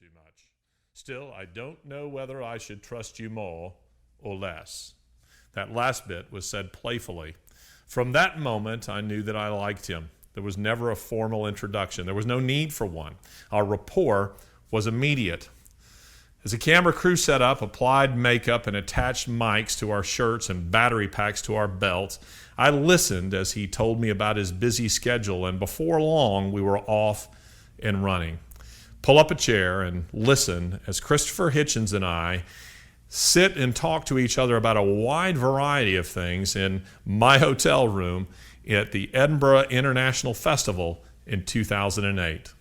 too much. Still, I don't know whether I should trust you more or less." That last bit was said playfully. From that moment, I knew that I liked him. There was never a formal introduction. There was no need for one. Our rapport was immediate. As the camera crew set up, applied makeup, and attached mics to our shirts and battery packs to our belts, I listened as he told me about his busy schedule, and before long, we were off and running. Pull up a chair and listen as Christopher Hitchens and I sit and talk to each other about a wide variety of things in my hotel room at the Edinburgh International Festival in 2008.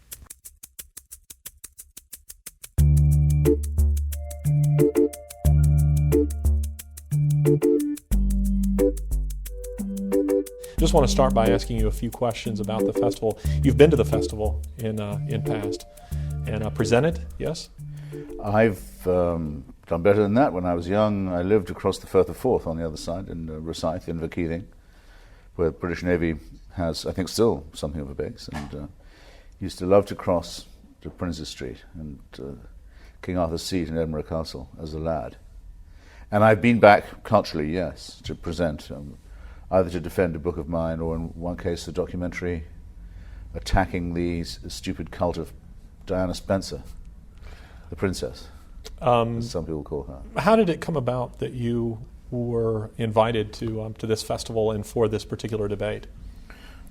Just want to start by asking you a few questions about the festival. You've been to the festival in past and presented, yes? I've done better than that. When I was young, I lived across the Firth of Forth on the other side in Rosyth, in Inverkeithing, where the British Navy has, I think, still something of a base, and used to love to cross to Princes Street and King Arthur's Seat in Edinburgh Castle as a lad. And I've been back culturally, yes, to present, either to defend a book of mine or in one case a documentary attacking the stupid cult of Diana Spencer, the princess, as some people call her. How did it come about that you were invited to this festival and for this particular debate?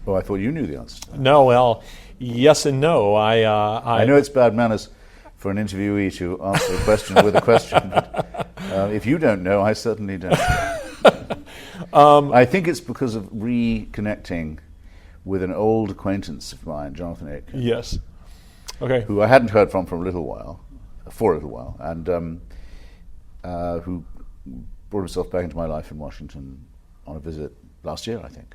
Well, I thought you knew the answer to that. No, well, yes and no. I know it's bad manners for an interviewee to answer a question with a question, but if you don't know, I certainly don't. I think it's because of reconnecting with an old acquaintance of mine, Jonathan Aitken. Yes. Okay. Who I hadn't heard from for a little while, and who brought himself back into my life in Washington on a visit last year, I think.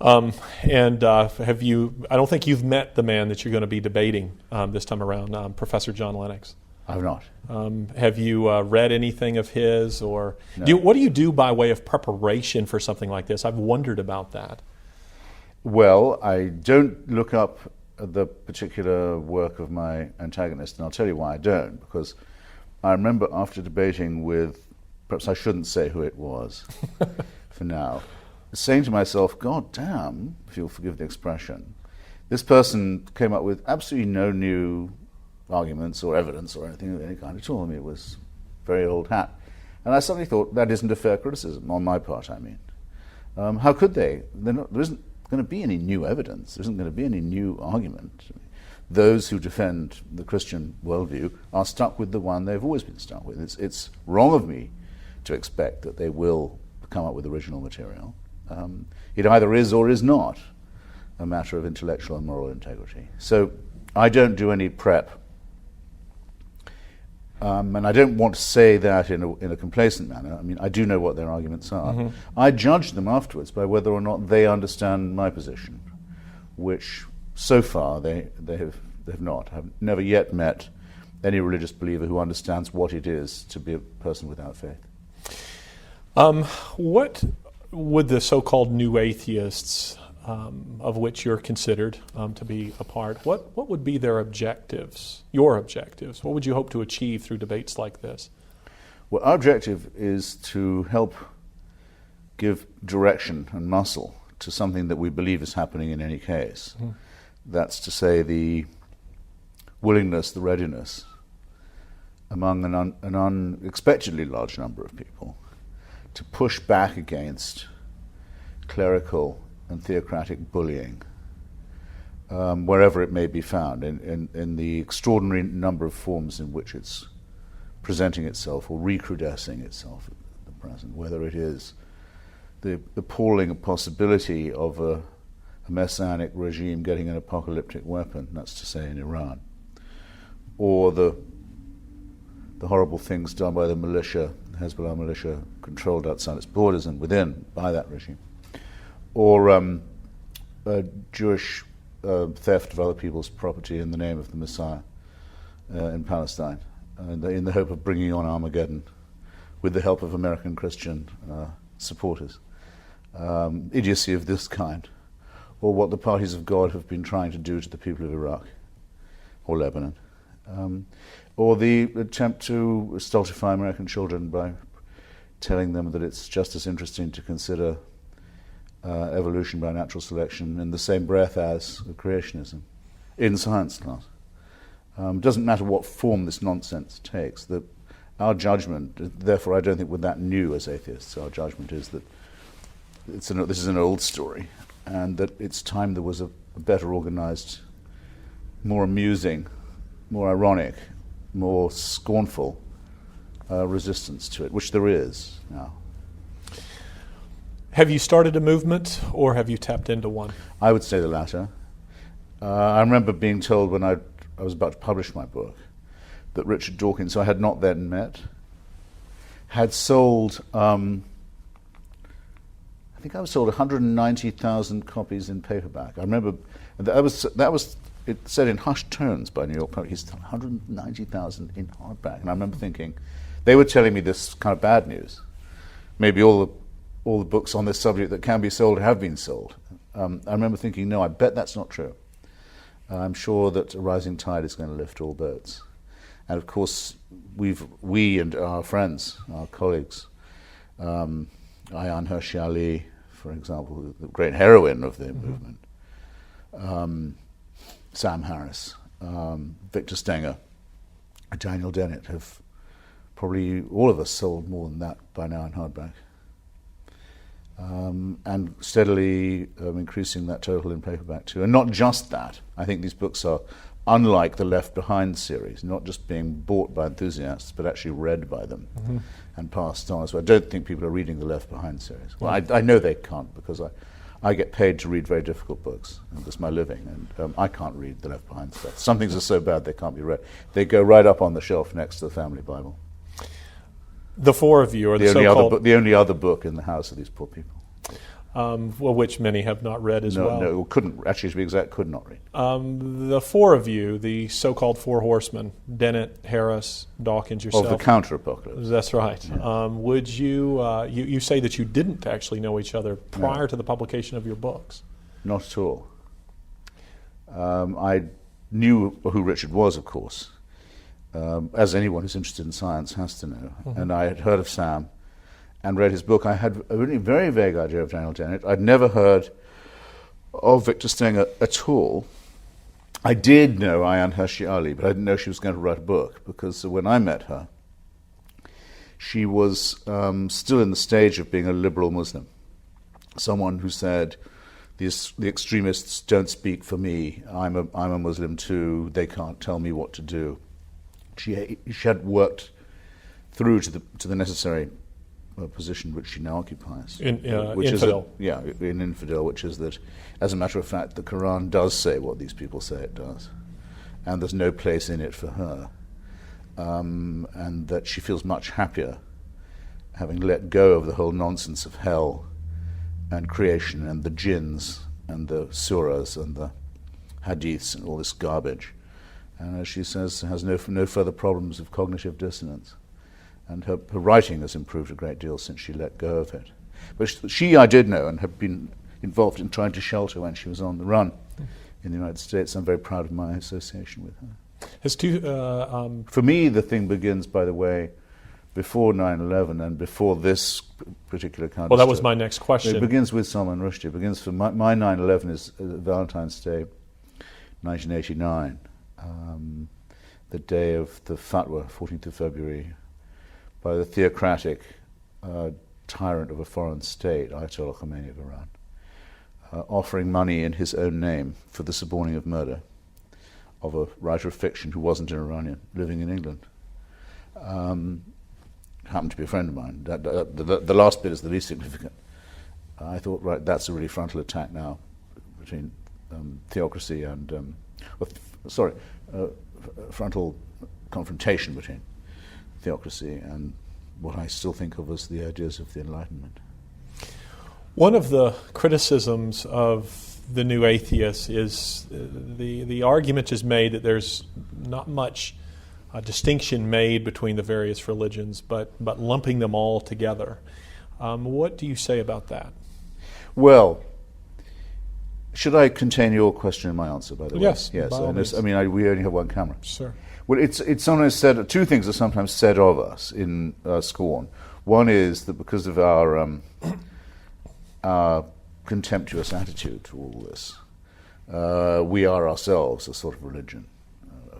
Have you? I don't think you've met the man that you're going to be debating this time around, Professor John Lennox. I've not. Have you read anything of his, or no. What do you do by way of preparation for something like this? I've wondered about that. Well, I don't look up the particular work of my antagonist, and I'll tell you why I don't. Because I remember after debating with, perhaps I shouldn't say who it was for now, saying to myself, God damn, if you'll forgive the expression, this person came up with absolutely no new arguments or evidence or anything of any kind at all. I mean, it was very old hat. And I suddenly thought, that isn't a fair criticism, on my part, I mean. How could they? There isn't going to be any new evidence. There isn't going to be any new argument. Those who defend the Christian worldview are stuck with the one they've always been stuck with. It's wrong of me to expect that they will come up with original material. It either is or is not a matter of intellectual and moral integrity. So I don't do any prep. And I don't want to say that in a complacent manner. I mean, I do know what their arguments are. Mm-hmm. I judge them afterwards by whether or not they understand my position, which so far they've not. I've never yet met any religious believer who understands what it is to be a person without faith. What would the so-called new atheists, of which you're considered to be a part, what would be their objectives, your objectives? What would you hope to achieve through debates like this? Well, our objective is to help give direction and muscle to something that we believe is happening in any case. Mm-hmm. That's to say, the willingness, the readiness among an unexpectedly large number of people to push back against clerical and theocratic bullying, wherever it may be found, in the extraordinary number of forms in which it's presenting itself or recrudescing itself at the present, whether it is the appalling possibility of a messianic regime getting an apocalyptic weapon, that's to say in Iran, or the horrible things done by the militia, the Hezbollah militia, controlled outside its borders and within by that regime, or Jewish theft of other people's property in the name of the Messiah in Palestine, in the hope of bringing on Armageddon with the help of American Christian supporters. Idiocy of this kind, or what the parties of God have been trying to do to the people of Iraq or Lebanon. Or the attempt to stultify American children by telling them that it's just as interesting to consider evolution by natural selection in the same breath as creationism in science class. Doesn't matter what form this nonsense takes. Our judgment, therefore, I don't think we're that new as atheists. Our judgment is that this is an old story, and that it's time there was a better organized, more amusing, more ironic, more scornful resistance to it, which there is now. Have you started a movement, or have you tapped into one? I would say the latter. I remember being told when I was about to publish my book that Richard Dawkins, who I had not then met, had sold, I think I was sold 190,000 copies in paperback. I remember that was it said in hushed tones by New York Public. He's 190,000 in hardback, and I remember thinking they were telling me this kind of bad news. Maybe all the books on this subject that can be sold have been sold. I remember thinking, no, I bet that's not true. I'm sure that a rising tide is going to lift all boats. And of course, we and our friends, our colleagues, Ayaan Hirsi Ali, for example, the great heroine of the movement, Sam Harris, Victor Stenger, Daniel Dennett have probably all of us sold more than that by now in hardback. And steadily increasing that total in paperback too. And not just that. I think these books are unlike the Left Behind series, not just being bought by enthusiasts, but actually read by them and passed on. So I don't think people are reading the Left Behind series. Well, I know they can't, because I get paid to read very difficult books, and that's my living, and I can't read the Left Behind stuff. Some things are so bad they can't be read. They go right up on the shelf next to the family Bible. The four of you are the the only other book in the house of these poor people. Which many have not read as well. No, couldn't, actually to be exact, could not read. The four of you, the so-called four horsemen, Dennett, Harris, Dawkins, yourself. Of the counter-apocalypse. That's right. Yeah. Would you say that you didn't actually know each other prior to the publication of your books? Not at all. I knew who Richard was, of course, as anyone who's interested in science has to know. And I had heard of Sam and read his book. I had a really very vague idea of Daniel Dennett. I'd never heard of Victor Stenger at all. I did know Ayaan Hirsi Ali, but I didn't know she was going to write a book, because when I met her, she was still in the stage of being a liberal Muslim, someone who said, the extremists don't speak for me, I'm a Muslim too, they can't tell me what to do. She had worked through to the necessary position which she now occupies. Infidel. In infidel, which is that, as a matter of fact, the Quran does say what these people say it does, and there's no place in it for her, and that she feels much happier having let go of the whole nonsense of hell and creation and the jinns and the surahs and the hadiths and all this garbage, and as she says, has no further problems of cognitive dissonance. And her writing has improved a great deal since she let go of it. But she I did know and had been involved in trying to shelter when she was on the run in the United States. I'm very proud of my association with her. For me, the thing begins, by the way, before 9/11 and before this particular kind of Well, that was my next question. It begins with Salman Rushdie. It begins for my 9/11 is Valentine's Day, 1989, the day of the fatwa, 14th of February, by the theocratic tyrant of a foreign state, Ayatollah Khomeini of Iran, offering money in his own name for the suborning of murder of a writer of fiction who wasn't an Iranian, living in England. Happened to be a friend of mine. The last bit is the least significant. I thought, right, that's a really frontal attack now between theocracy and, frontal confrontation between theocracy and what I still think of as the ideas of the Enlightenment. One of the criticisms of the new atheists is the argument is made that there's not much distinction made between the various religions, but lumping them all together. What do you say about that? Well, should I contain your question in my answer, by the way? Yes. Yes. We only have one camera. Sure. Well, it's sometimes said. Two things are sometimes said of us in scorn. One is that because of our contemptuous attitude to all this, we are ourselves a sort of religion,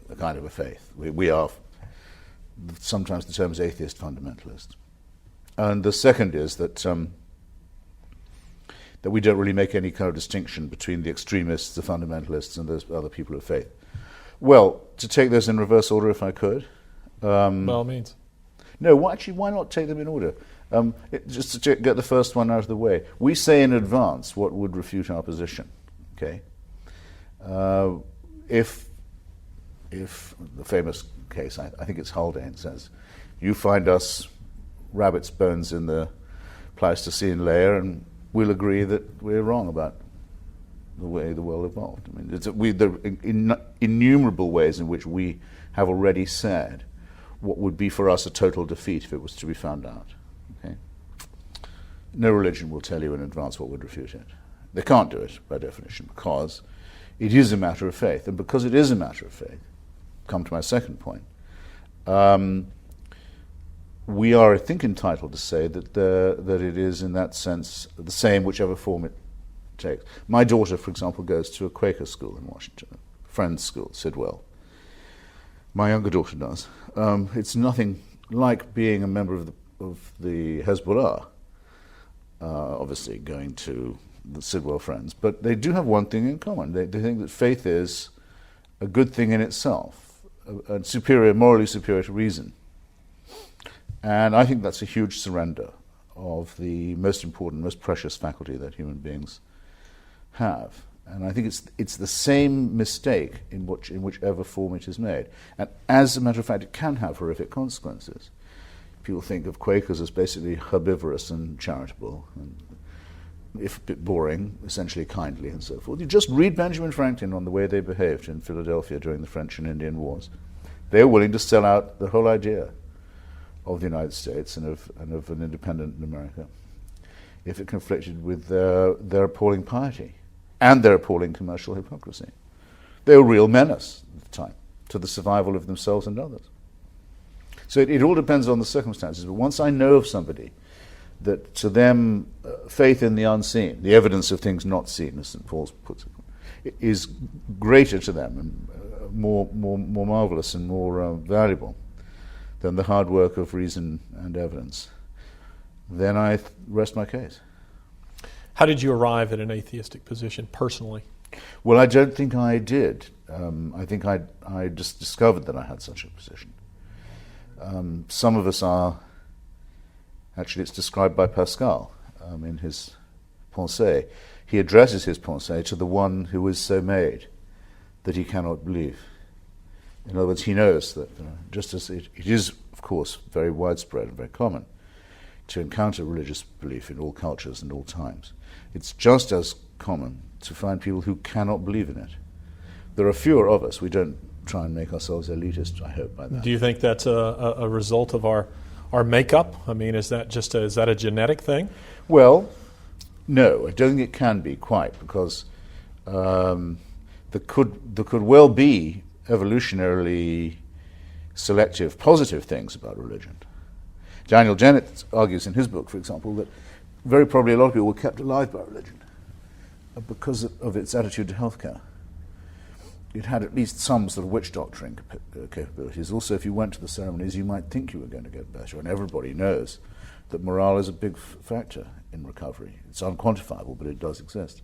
a kind of a faith. We are. Sometimes the term is atheist fundamentalist. And the second is that that we don't really make any kind of distinction between the extremists, the fundamentalists, and those other people of faith. Well, to take those in reverse order, if I could. By all means. No, why not take them in order? Just to get the first one out of the way. We say in advance what would refute our position. Okay. If the famous case, I think it's Haldane, says, you find us rabbit's bones in the Pleistocene layer, and we'll agree that we're wrong about the way the world evolved. I mean, there are innumerable ways in which we have already said what would be for us a total defeat if it was to be found out. Okay? No religion will tell you in advance what would refute it. They can't do it by definition because it is a matter of faith, and because it is a matter of faith, come to my second point. We are, I think, entitled to say that it is, in that sense, the same whichever form it takes. My daughter, for example, goes to a Quaker school in Washington, a friend's school, Sidwell. My younger daughter does. It's nothing like being a member of the Hezbollah, obviously going to the Sidwell friends, but they do have one thing in common. They think that faith is a good thing in itself, and morally superior to reason. And I think that's a huge surrender of the most important, most precious faculty that human beings have. And I think it's the same mistake in whichever form it is made. And as a matter of fact, it can have horrific consequences. People think of Quakers as basically herbivorous and charitable, and if a bit boring, essentially kindly and so forth. You just read Benjamin Franklin on the way they behaved in Philadelphia during the French and Indian Wars. They were willing to sell out the whole idea of the United States and of an independent America if it conflicted with their appalling piety and their appalling commercial hypocrisy. They were a real menace at the time to the survival of themselves and others. So it all depends on the circumstances. But once I know of somebody that to them faith in the unseen, the evidence of things not seen, as St. Paul puts it, is greater to them and more marvelous and more valuable than the hard work of reason and evidence, then I rest my case. How did you arrive at an atheistic position personally? Well, I don't think I did. I think I just discovered that I had such a position. Some of us are, actually it's described by Pascal in his Pensée. He addresses his Pensée to the one who is so made that he cannot believe. In other words, he knows that just as it is, of course, very widespread and very common to encounter religious belief in all cultures and all times, it's just as common to find people who cannot believe in it. There are fewer of us. We don't try and make ourselves elitist, I hope, by that. Do you think that's a result of our makeup? I mean, is that a genetic thing? Well, no, I don't think it can be quite, because there could well be evolutionarily selective positive things about religion. Daniel Dennett argues in his book, for example, that very probably a lot of people were kept alive by religion because of its attitude to healthcare. It had at least some sort of witch doctoring capabilities. Also, if you went to the ceremonies, you might think you were going to get better, and everybody knows that morale is a big factor in recovery. It's unquantifiable, but it does exist.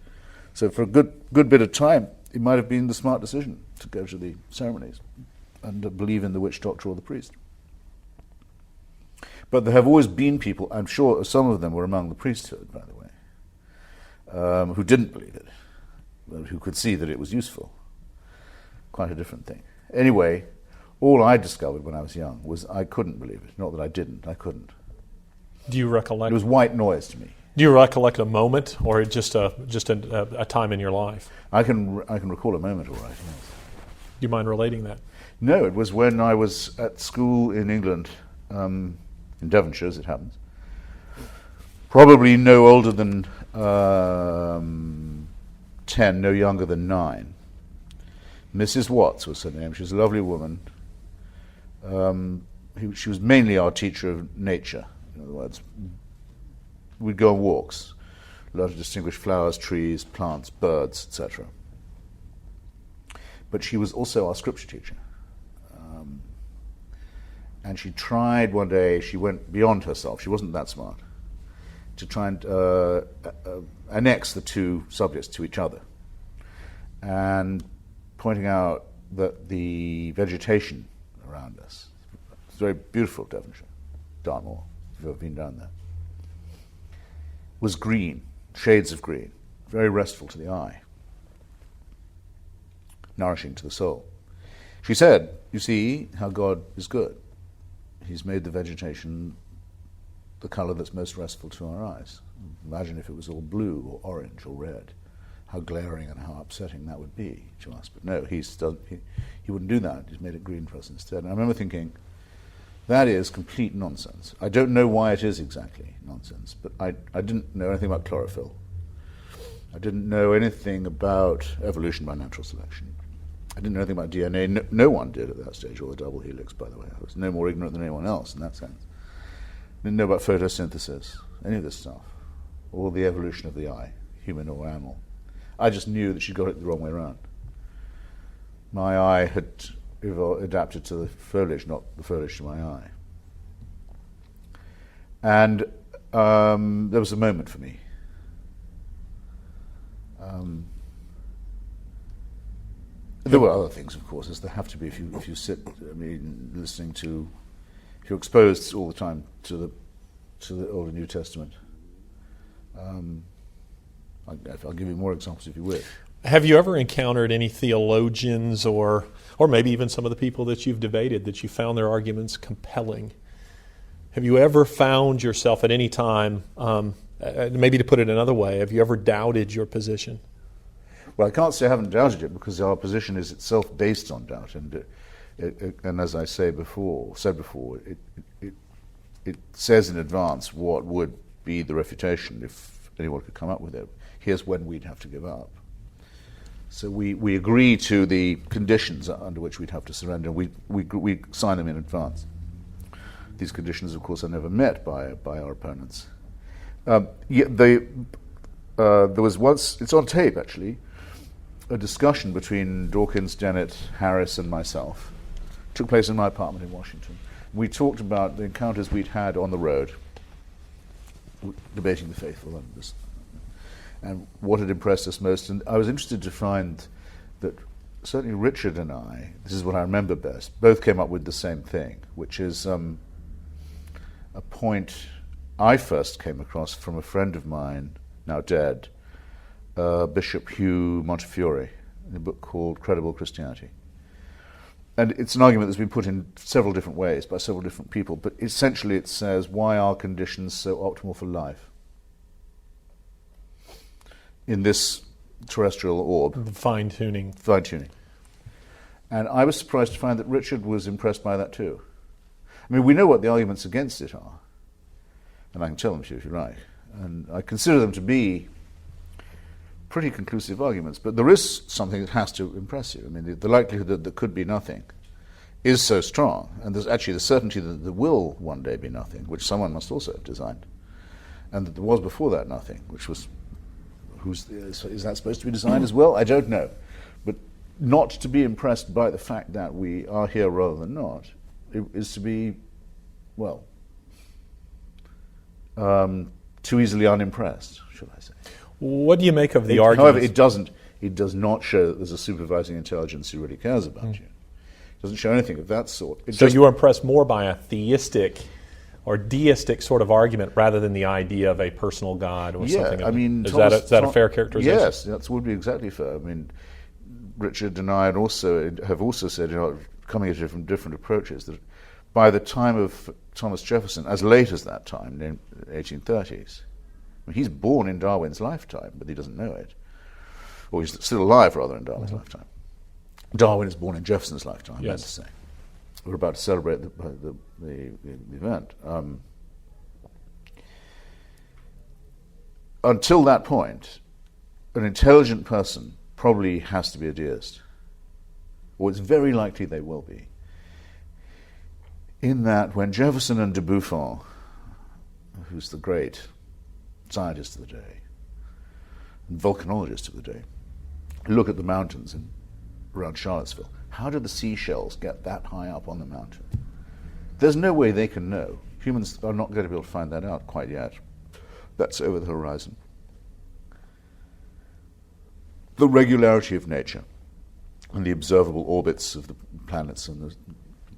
So for a good bit of time, it might have been the smart decision to go to the ceremonies and believe in the witch doctor or the priest. But there have always been people, I'm sure some of them were among the priesthood, by the way, who didn't believe it, who could see that it was useful. Quite a different thing. Anyway, all I discovered when I was young was I couldn't believe it. Not that I didn't, I couldn't. Do you recollect? It was white noise to me. Do you recollect a moment, or just a time in your life? I can recall a moment, all right. Yes. Do you mind relating that? No, it was when I was at school in England, in Devonshire, as it happens. Probably no older than 10, no younger than 9. Mrs. Watts was her name. She was a lovely woman, She was mainly our teacher of nature. In other words, we'd go on walks, learn to distinguish flowers, trees, plants, birds, etc. But she was also our scripture teacher. And she tried one day, she went beyond herself, she wasn't that smart, to try and annex the two subjects to each other. And pointing out that the vegetation around us, it's very beautiful, Devonshire, Dartmoor, if you've ever been down there, was green, shades of green, very restful to the eye, nourishing to the soul. She said, you see how God is good. He's made the vegetation the colour that's most restful to our eyes. Imagine if it was all blue or orange or red. How glaring and how upsetting that would be to us. But no, he wouldn't do that. He's made it green for us instead. And I remember thinking, that is complete nonsense. I don't know why it is exactly nonsense, but I didn't know anything about chlorophyll. I didn't know anything about evolution by natural selection. I didn't know anything about DNA. No one did at that stage, or the double helix, by the way. I was no more ignorant than anyone else in that sense. I didn't know about photosynthesis, any of this stuff, or the evolution of the eye, human or animal. I just knew that she got it the wrong way around. My eye had adapted to the foliage, not the foliage to my eye. And there was a moment for me. There were other things, of course, as there have to be if you sit, listening to, if you're exposed all the time to the Old and New Testament. I'll give you more examples if you wish. Have you ever encountered any theologians or maybe even some of the people that you've debated that you found their arguments compelling? Have you ever found yourself at any time, maybe to put it another way, have you ever doubted your position? Well, I can't say I haven't doubted it because our position is itself based on doubt, and as I said before, it says in advance what would be the refutation if anyone could come up with it. Here's when we'd have to give up. So we agree to the conditions under which we'd have to surrender. We sign them in advance. These conditions, of course, are never met by our opponents. There was once, it's on tape actually, a discussion between Dawkins, Dennett, Harris, and myself. It took place in my apartment in Washington. We talked about the encounters we'd had on the road, debating the faithful, and what had impressed us most. And I was interested to find that certainly Richard and I, this is what I remember best, both came up with the same thing, which is a point I first came across from a friend of mine, now dead, Bishop Hugh Montefiore, in a book called Credible Christianity. And it's an argument that's been put in several different ways by several different people, but essentially it says, why are conditions so optimal for life in this terrestrial orb? Fine-tuning. And I was surprised to find that Richard was impressed by that too. I mean, we know what the arguments against it are, and I can tell them to you if you like. And I consider them to be pretty conclusive arguments, but there is something that has to impress you. I mean, the likelihood that there could be nothing is so strong, and there's actually the certainty that there will one day be nothing, which someone must also have designed, and that there was before that nothing, which was, is that supposed to be designed as well? I don't know. But not to be impressed by the fact that we are here rather than not, it is to be, well, too easily unimpressed, should I say. What do you make of the argument? However, it does not show that there's a supervising intelligence who really cares about you. It doesn't show anything of that sort. So you were impressed more by a theistic or deistic sort of argument rather than the idea of a personal God or something? I mean, is that a fair characterization? Yes, that would be exactly fair. I mean, Richard and I have also said, coming at it from different approaches, that by the time of Thomas Jefferson, as late as that time, in the 1830s, I mean, he's born in Darwin's lifetime, but he doesn't know it. Or he's still alive, rather, in Darwin's lifetime. Darwin is born in Jefferson's lifetime, I meant to say. We're about to celebrate the event. Until that point, an intelligent person probably has to be a deist, or it's very likely they will be. in that when Jefferson and de Buffon, who's the great scientist of the day, and volcanologist of the day, look at the mountains around Charlottesville, how did the seashells get that high up on the mountain? There's no way they can know. Humans are not going to be able to find that out quite yet. That's over the horizon. The regularity of nature and the observable orbits of the planets and the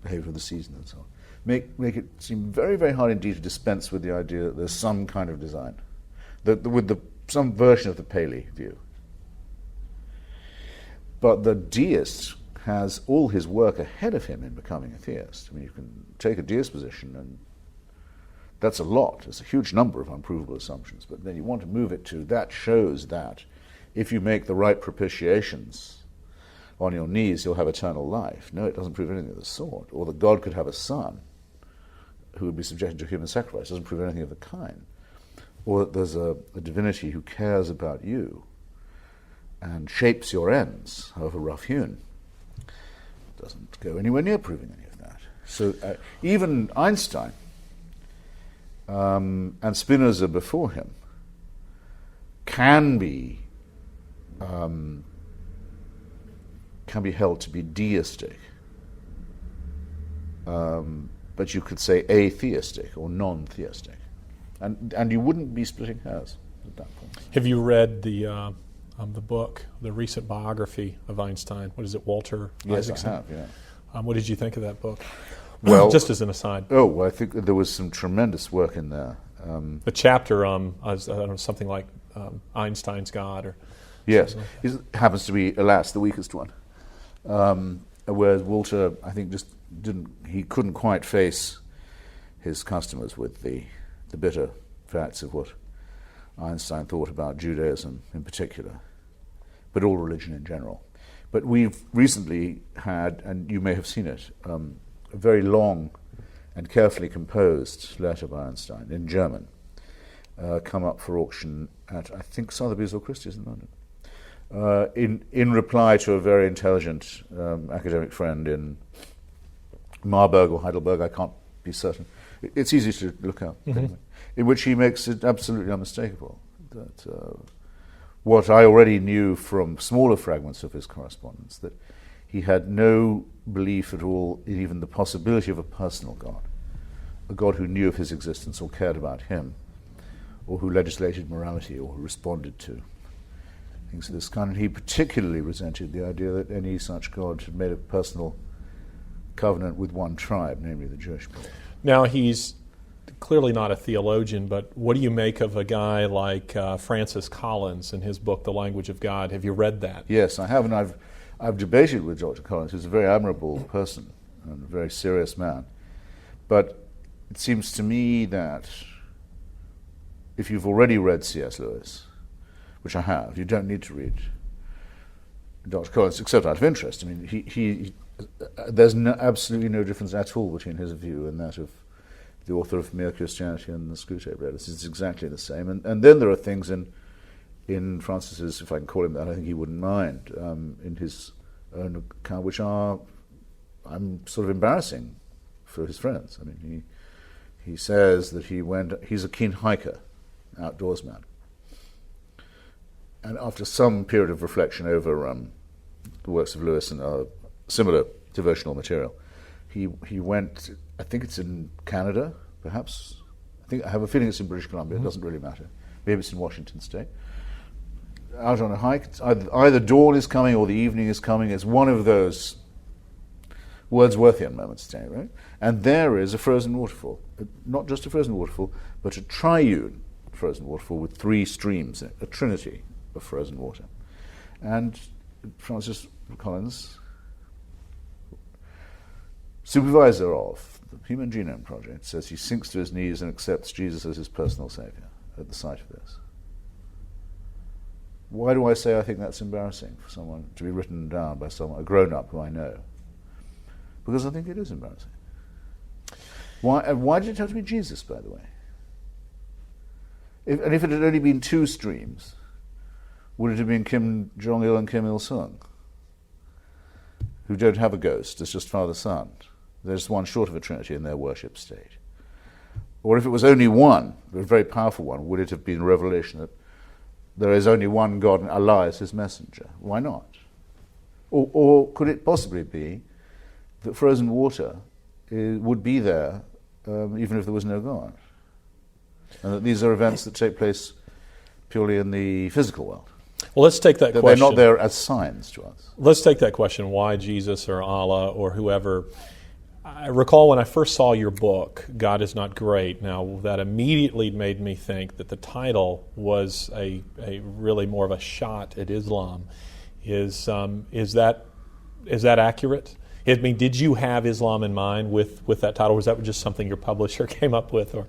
behavior of the season and so on make it seem very, very hard indeed to dispense with the idea that there's some kind of design, some version of the Paley view. But the deist has all his work ahead of him in becoming a theist. I mean, you can take a deist position, and that's a lot. It's a huge number of unprovable assumptions. But then you want to move it to, that shows that if you make the right propitiations on your knees, you'll have eternal life. No, it doesn't prove anything of the sort. Or that God could have a son who would be subjected to human sacrifice. It doesn't prove anything of the kind. Or that there's a divinity who cares about you and shapes your ends, however rough-hewn. It doesn't go anywhere near proving any of that. So even Einstein and Spinoza before him can be held to be deistic, but you could say atheistic or non-theistic, and you wouldn't be splitting hairs at that point. Have you read the book, the recent biography of Einstein? What is it, Walter Isaacson? I have, yeah. What did you think of that book? Well, just as an aside. Oh, well, I think there was some tremendous work in there. The chapter, I don't know, something like Einstein's God, or yes, like it happens to be, alas, the weakest one. Whereas Walter, I think, just couldn't quite face his customers with the bitter facts of what Einstein thought about Judaism in particular, but all religion in general. But we've recently had, and you may have seen it, a very long and carefully composed letter by Einstein in German, come up for auction at, I think, Sotheby's or Christie's in London, in reply to a very intelligent academic friend in Marburg or Heidelberg, I can't be certain. It's easy to look up, anyway, in which he makes it absolutely unmistakable that what I already knew from smaller fragments of his correspondence, that he had no belief at all in even the possibility of a personal God, a God who knew of his existence or cared about him, or who legislated morality or who responded to things of this kind. And he particularly resented the idea that any such God had made a personal covenant with one tribe, namely the Jewish people. Now, he's clearly not a theologian, but what do you make of a guy like Francis Collins in his book, The Language of God? Have you read that? Yes, I have, and I've debated with Dr. Collins, who's a very admirable person and a very serious man. But it seems to me that if you've already read C.S. Lewis, which I have, you don't need to read Dr. Collins, except out of interest. I mean, he there's absolutely no difference at all between his view and that of the author of Mere Christianity and the Screwtape Letters. It's exactly the same. And then there are things in Francis's, if I can call him that, I think he wouldn't mind, in his own account, which are sort of embarrassing for his friends. I mean, he says that he's a keen hiker, outdoorsman. And after some period of reflection over the works of Lewis and similar devotional material, he went, I think it's in Canada, perhaps. I have a feeling it's in British Columbia. It doesn't really matter. Maybe it's in Washington State. Out on a hike, either dawn is coming or the evening is coming. It's one of those Wordsworthian moments, today, right? And there is a frozen waterfall. Not just a frozen waterfall, but a triune frozen waterfall with three streams, a trinity of frozen water. And Francis Collins, supervisor of the Human Genome Project, says he sinks to his knees and accepts Jesus as his personal savior at the sight of this. Why do I say I think that's embarrassing for someone to be written down by someone, a grown-up who I know? Because I think it is embarrassing. Why did it have to be Jesus, by the way? If it had only been two streams, would it have been Kim Jong-il and Kim Il-sung, who don't have a ghost, it's just father-son? There's one short of a trinity in their worship state. Or if it was only one, a very powerful one, would it have been a revelation that there is only one God and Allah is his messenger? Why not? Or could it possibly be that frozen water would be there even if there was no God? And that these are events that take place purely in the physical world. Well, let's take that question. They're not there as signs to us. Let's take that question, why Jesus or Allah or whoever. I recall when I first saw your book, God is Not Great. Now, that immediately made me think that the title was a really more of a shot at Islam. Is that accurate? I mean, did you have Islam in mind with that title, or was that just something your publisher came up with? Or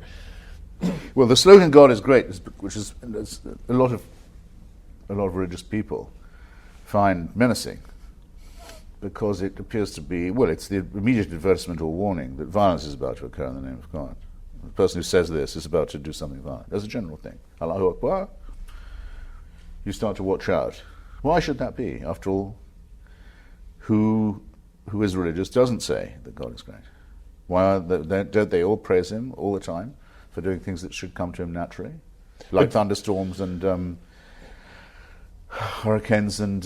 well, the slogan "God is Great," which is a lot of religious people find menacing, because it appears to be, well, it's the immediate advertisement or warning that violence is about to occur in the name of God. The person who says this is about to do something violent. As a general thing, Allahu Akbar. You start to watch out. Why should that be? After all, who is religious doesn't say that God is great. Why don't they all praise him all the time for doing things that should come to him naturally, like thunderstorms and hurricanes and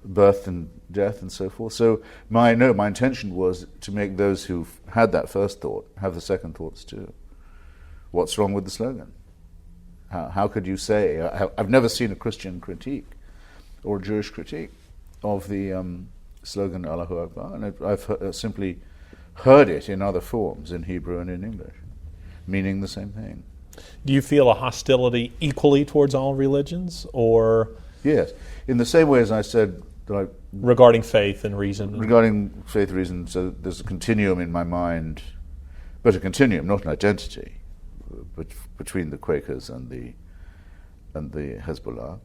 birth and death and so forth? So my intention was to make those who've had that first thought have the second thoughts too. What's wrong with the slogan? How could you say? I've never seen a Christian critique or a Jewish critique of the slogan Allahu Akbar, and I've simply heard it in other forms, in Hebrew and in English, meaning the same thing. Do you feel a hostility equally towards all religions, or? Yes, in the same way as I said that regarding faith and reason. Regarding faith, reason, so there's a continuum in my mind, but a continuum, not an identity, between the Quakers and the Hezbollah.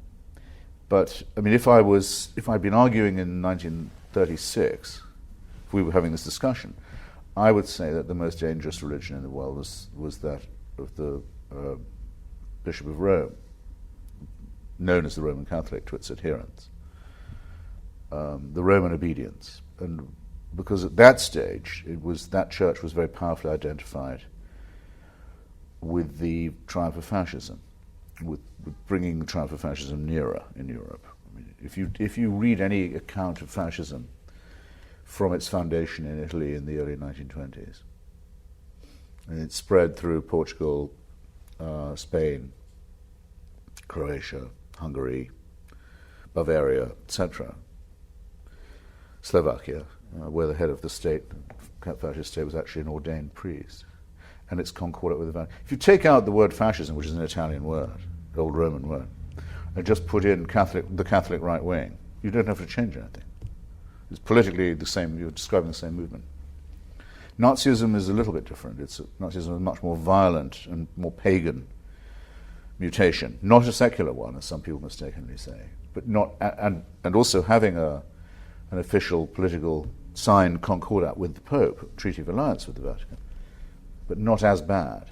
But I mean, if I'd been arguing in 1936, if we were having this discussion, I would say that the most dangerous religion in the world was that of the Bishop of Rome, known as the Roman Catholic to its adherents, the Roman obedience. And because at that stage, that church was very powerfully identified with the triumph of fascism, with bringing the triumph of fascism nearer in Europe. I mean, if you read any account of fascism from its foundation in Italy in the early 1920s, and it spread through Portugal, Spain, Croatia, Hungary, Bavaria, etc., Slovakia, where the head of the state, fascist state, was actually an ordained priest, and it's concordat with the Vatican. If you take out the word fascism, which is an Italian word, an old Roman word, and just put in the Catholic right wing, you don't have to change anything. It's politically the same. You're describing the same movement. Nazism is a little bit different. Nazism is a much more violent and more pagan mutation, not a secular one, as some people mistakenly say, but not, and also having an official political signed concordat with the Pope, treaty of alliance with the Vatican, but not as bad.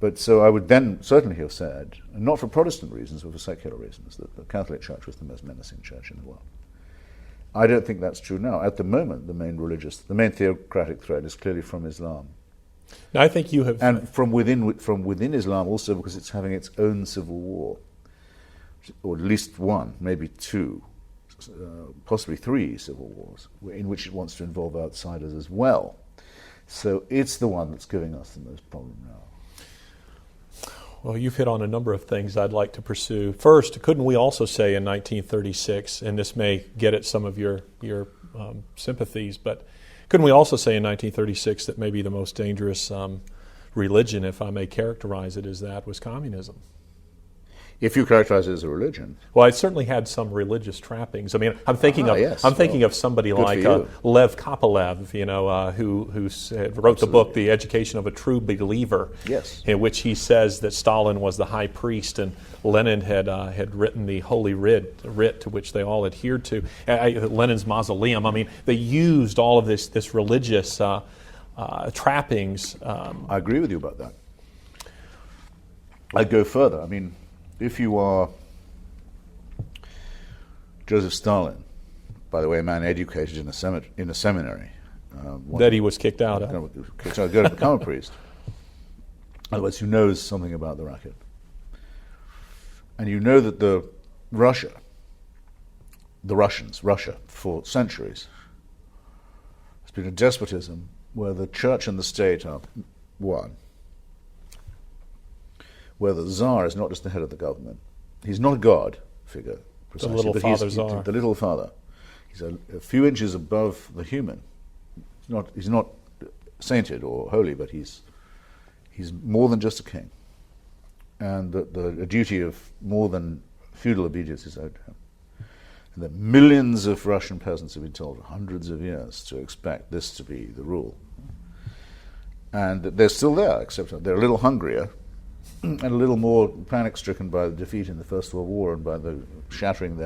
But so I would then certainly have said, and not for Protestant reasons, but for secular reasons, that the Catholic Church was the most menacing church in the world. I don't think that's true now. At the moment, the main theocratic threat is clearly from Islam. Now, I think you have, and from within Islam also, because it's having its own civil war, or at least one, maybe two, possibly three civil wars, in which it wants to involve outsiders as well. So it's the one that's giving us the most problem now. Well, you've hit on a number of things I'd like to pursue. First, couldn't we also say in 1936, and this may get at some of your sympathies, but couldn't we also say in 1936 that maybe the most dangerous religion, if I may characterize it as that, was communism? If you characterize it as a religion. Well, it certainly had some religious trappings. I mean, I'm thinking of somebody like Lev Kopelev, who wrote the book "The Education of a True Believer," yes, in which he says that Stalin was the high priest and Lenin had written the Holy Writ to which they all adhered to. Lenin's mausoleum. I mean, they used all of this religious trappings. I agree with you about that. I'd go further. I mean, if you are Joseph Stalin, by the way, a man educated in a seminary, that he was kicked out of. Go to become a priest. In other words, who knows something about the racket. And you know that Russia, for centuries, has been a despotism where the church and the state are one, where the Tsar is not just the head of the government. He's not a god figure, precisely, the little father Tsar. The little father. He's a few inches above the human. He's not sainted or holy, but he's more than just a king. And the duty of more than feudal obedience is owed to him. And that millions of Russian peasants have been told for hundreds of years to expect this to be the rule. And they're still there, except they're a little hungrier and a little more panic-stricken by the defeat in the First World War and by the shattering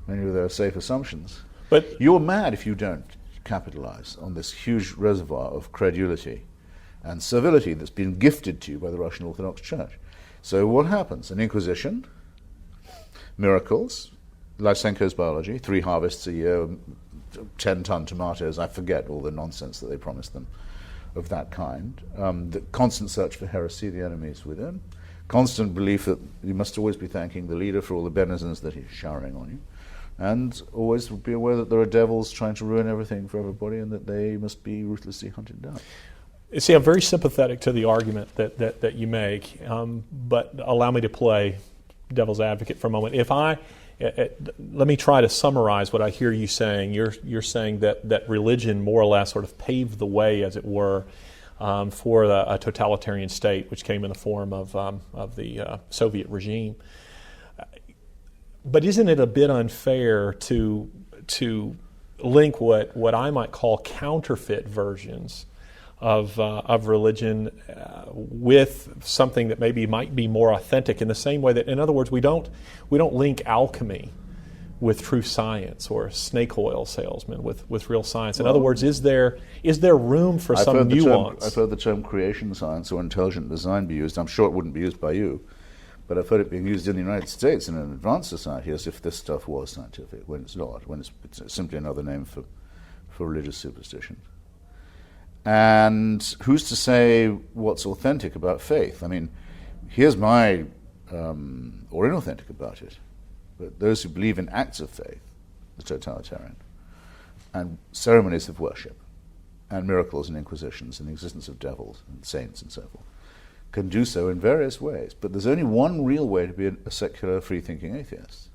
many of their safe assumptions. But you're mad if you don't capitalize on this huge reservoir of credulity and servility that's been gifted to you by the Russian Orthodox Church. So what happens? An inquisition, miracles, Lysenko's biology, 3 harvests a year, 10-ton tomatoes, I forget all the nonsense that they promised them of that kind. The constant search for heresy, the enemies within, constant belief that you must always be thanking the leader for all the benizens that he's showering on you, and always be aware that there are devils trying to ruin everything for everybody and that they must be ruthlessly hunted down. See, I'm very sympathetic to the argument that you make, but allow me to play devil's advocate for a moment. Let me try to summarize what I hear you saying. You're saying that religion more or less sort of paved the way, as it were, for a totalitarian state, which came in the form of the Soviet regime. But isn't it a bit unfair to link what I might call counterfeit versions of religion with something that maybe might be more authentic, in the same way that, in other words, we don't link alchemy with true science, or snake oil salesman with real science? In other words, is there room for some nuance? I've heard the term creation science or intelligent design be used. I'm sure it wouldn't be used by you, but I've heard it being used in the United States in an advanced society as if this stuff was scientific, when it's not, when it's simply another name for religious superstition. And who's to say what's authentic about faith? I mean, here's my, or inauthentic about it, but those who believe in acts of faith, the totalitarian, and ceremonies of worship, and miracles and inquisitions, and the existence of devils and saints and so forth, can do so in various ways. But there's only one real way to be a secular, free-thinking atheist.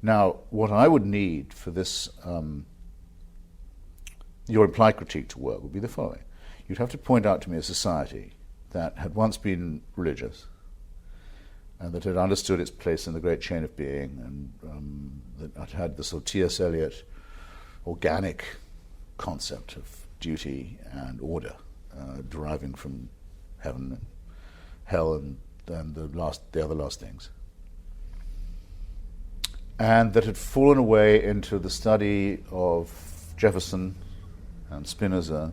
Now, what I would need for this your implied critique to work would be the following. You'd have to point out to me a society that had once been religious and that had understood its place in the great chain of being, and that had the sort of T.S. Eliot organic concept of duty and order deriving from heaven and hell and the other last things, and that had fallen away into the study of Jefferson and Spinoza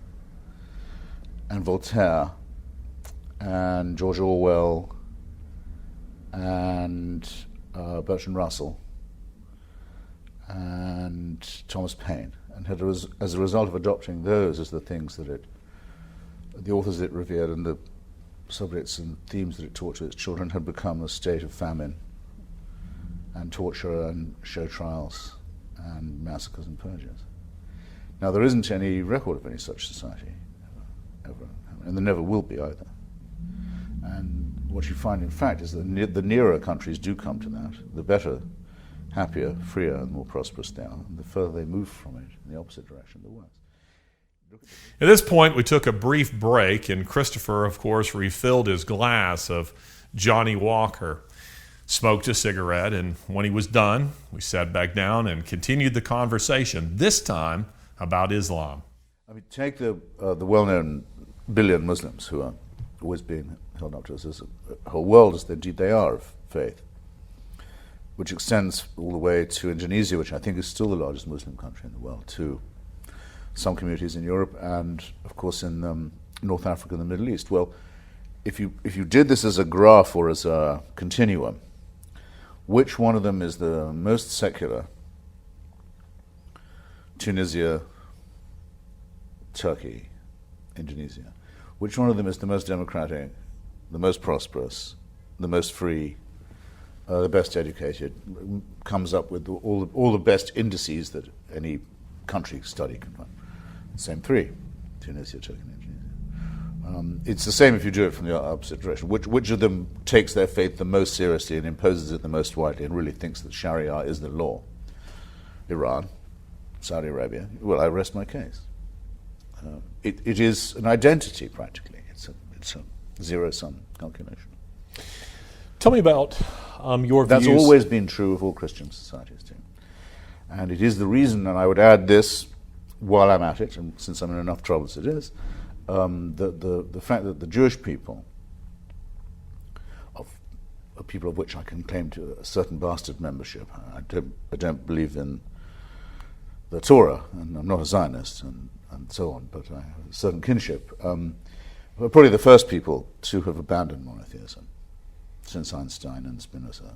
and Voltaire and George Orwell and Bertrand Russell and Thomas Paine, and had, as a result of adopting those as the things that the authors that it revered and the subjects and themes that it taught to its children, had become a state of famine and torture and show trials and massacres and purges. Now, there isn't any record of any such society, ever, and there never will be either. And what you find, in fact, is that the nearer countries do come to that, the better, happier, freer, and more prosperous they are, and the further they move from it in the opposite direction, the worse. At this point, we took a brief break, and Christopher, of course, refilled his glass of Johnny Walker, smoked a cigarette, and when he was done, we sat back down and continued the conversation, this time about Islam. I mean, take the well-known billion Muslims who are always being held up to us as a whole world, as indeed they are, of faith, which extends all the way to Indonesia, which I think is still the largest Muslim country in the world, to some communities in Europe, and of course in North Africa and the Middle East. Well, if you did this as a graph or as a continuum, which one of them is the most secular? Tunisia, Turkey, Indonesia. Which one of them is the most democratic, the most prosperous, the most free, the best educated, comes up with all the best indices that any country study can find? Same three: Tunisia, Turkey, and Indonesia. It's the same if you do it from the opposite direction. Which of them takes their faith the most seriously and imposes it the most widely and really thinks that Sharia is the law? Iran, Saudi Arabia. Well, I rest my case. It is an identity, practically. It's a zero-sum calculation. Tell me about your views. That's always been true of all Christian societies, too. And it is the reason, and I would add this while I'm at it, and since I'm in enough trouble as it is, the fact that the Jewish people, of people of which I can claim to a certain bastard membership, I don't believe in the Torah, and I'm not a Zionist, and so on, but I have a certain kinship. We're probably the first people to have abandoned monotheism since Einstein and Spinoza,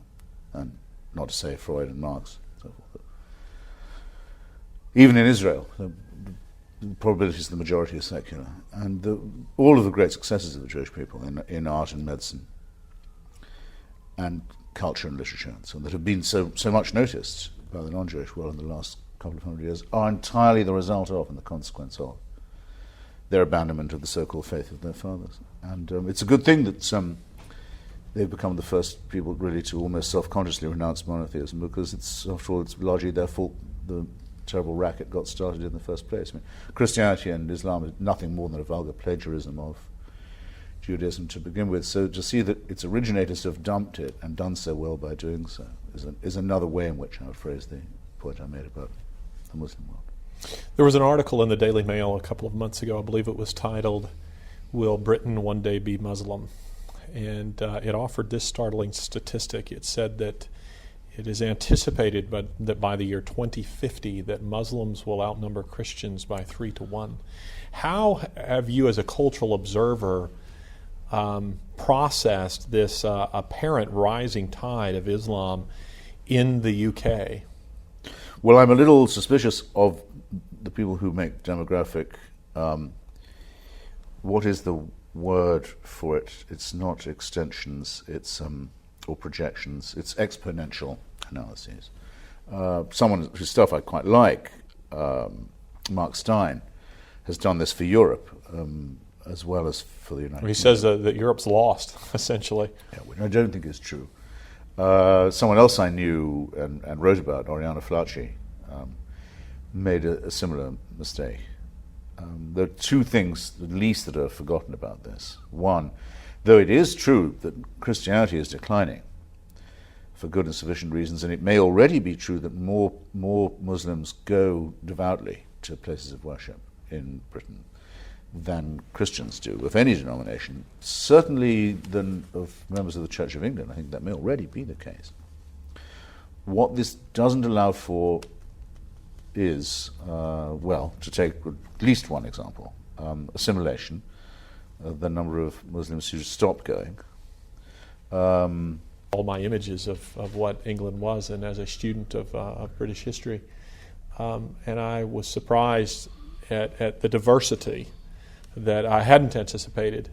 and not to say Freud and Marx, and so forth. Even in Israel, the probability is the majority is secular, and all of the great successes of the Jewish people in art and medicine, and culture and literature, and so on, that have been so much noticed by the non-Jewish world in the last couple of hundred years, are entirely the result of and the consequence of their abandonment of the so-called faith of their fathers. And it's a good thing that they've become the first people really to almost self-consciously renounce monotheism, because after all, it's largely their fault the terrible racket got started in the first place. I mean, Christianity and Islam is nothing more than a vulgar plagiarism of Judaism to begin with. So to see that its originators have dumped it and done so well by doing so is another way in which I would phrase the point I made about the Muslim world. There was an article in the Daily Mail a couple of months ago, I believe it was titled, "Will Britain One Day Be Muslim?" And it offered this startling statistic. It said that it is anticipated that by the year 2050 that Muslims will outnumber Christians by 3-1. How have you, as a cultural observer, processed this apparent rising tide of Islam in the UK? Well, I'm a little suspicious of the people who make demographic. What is the word for it? It's not extensions. It's or projections. It's exponential analyses. Someone whose stuff I quite like, Mark Stein, has done this for Europe as well as for the United Kingdom. He says that Europe's lost, essentially. Yeah, which I don't think is true. Someone else I knew and wrote about, Oriana Flacci, made a similar mistake. There are two things, at least, that are forgotten about this. One, though it is true that Christianity is declining for good and sufficient reasons, and it may already be true that more Muslims go devoutly to places of worship in Britain than Christians do, of any denomination, certainly than of members of the Church of England. I think that may already be the case. What this doesn't allow for is, to take at least one example, assimilation, the number of Muslims who stopped going. All my images of what England was, and as a student of British history, and I was surprised at the diversity that I hadn't anticipated,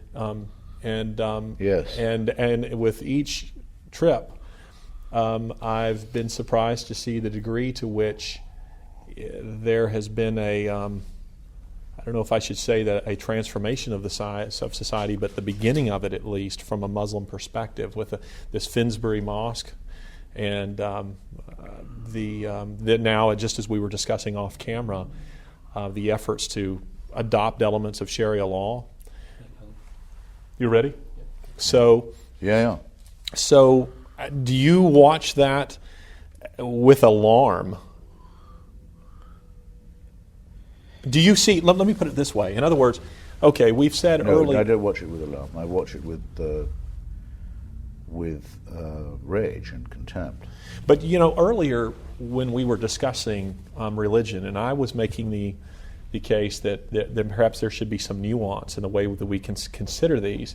Yes. and with each trip, I've been surprised to see the degree to which there has been I don't know if I should say that a transformation of the size of society, but the beginning of it, at least, from a Muslim perspective, with this Finsbury Mosque, and the now, just as we were discussing off camera, the efforts to adopt elements of Sharia law. You ready? So, Yeah. So, do you watch that with alarm? Do you see? Let me put it this way. In other words, okay, we've said No, earlier. I don't watch it with alarm. I watch it with rage and contempt. But earlier when we were discussing religion, and I was making the case that perhaps there should be some nuance in the way that we can consider these.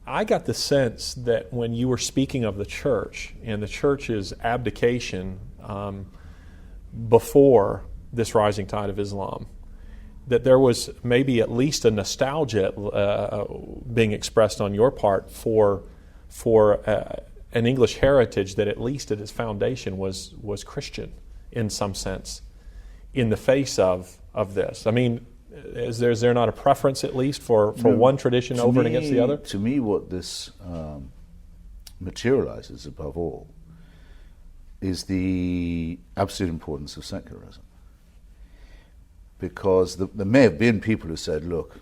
I got the sense that when you were speaking of the church and the church's abdication before this rising tide of Islam, that there was maybe at least a nostalgia being expressed on your part for an English heritage that at least at its foundation was Christian in some sense in the face of this. I mean, is there not a preference at least for one tradition over and against the other? To me, what this materializes above all is the absolute importance of secularism. Because there may have been people who said, look,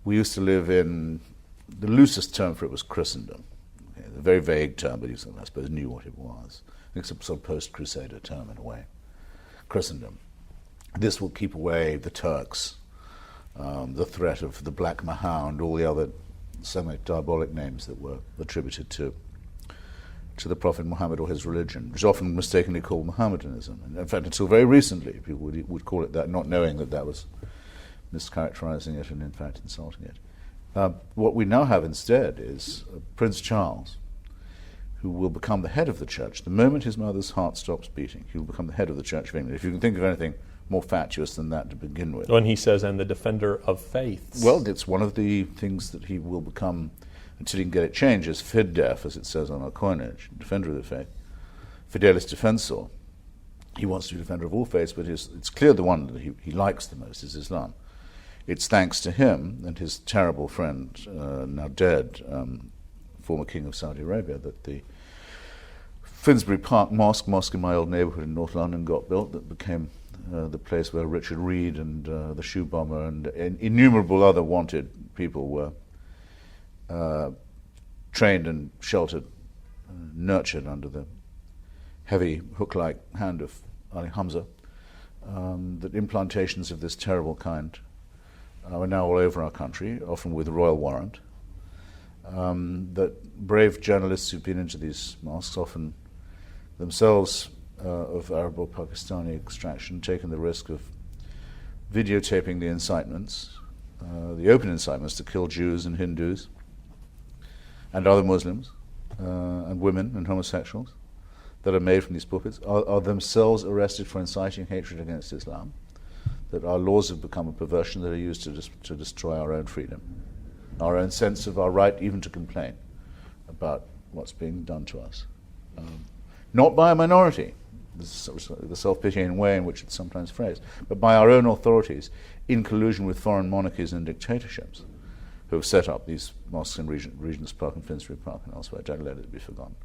we used to live in, the loosest term for it was Christendom. Okay, a very vague term, but you, I suppose, knew what it was. It's a sort of post-Crusader term in a way. Christendom. This will keep away the Turks, the threat of the Black Mahound, all the other semi-diabolic names that were attributed to the Prophet Muhammad or his religion, which is often mistakenly called Mohammedanism. And in fact, until very recently, people would call it that, not knowing that that was mischaracterizing it and in fact insulting it. What we now have instead is Prince Charles, who will become the head of the church. The moment his mother's heart stops beating, he will become the head of the Church of England. If you can think of anything more fatuous than that to begin with. When he says, and the defender of faiths. Well, it's one of the things that he will become, until he can get it changed, as fidef, as it says on our coinage, defender of the faith, fidelis defensor. He wants to be defender of all faiths, but it's clear the one that he likes the most is Islam. It's thanks to him and his terrible friend, now dead, former king of Saudi Arabia, that the Finsbury Park mosque in my old neighbourhood in North London got built, that became the place where Richard Reed and the shoe bomber and innumerable other wanted people were trained and sheltered, nurtured under the heavy hook-like hand of Ali Hamza. That implantations of this terrible kind are now all over our country, often with royal warrant. That brave journalists who've been into these mosques, often themselves of Arab or Pakistani extraction, taken the risk of videotaping the incitements, the open incitements to kill Jews and Hindus and other Muslims and women and homosexuals that are made from these pulpits, are themselves arrested for inciting hatred against Islam, that our laws have become a perversion that are used to destroy our own freedom, our own sense of our right even to complain about what's being done to us. Not by a minority, the self-pitying way in which it's sometimes phrased, but by our own authorities in collusion with foreign monarchies and dictatorships who have set up these mosques in Regent's Park and Finsbury Park and elsewhere. Don't let it be forgotten.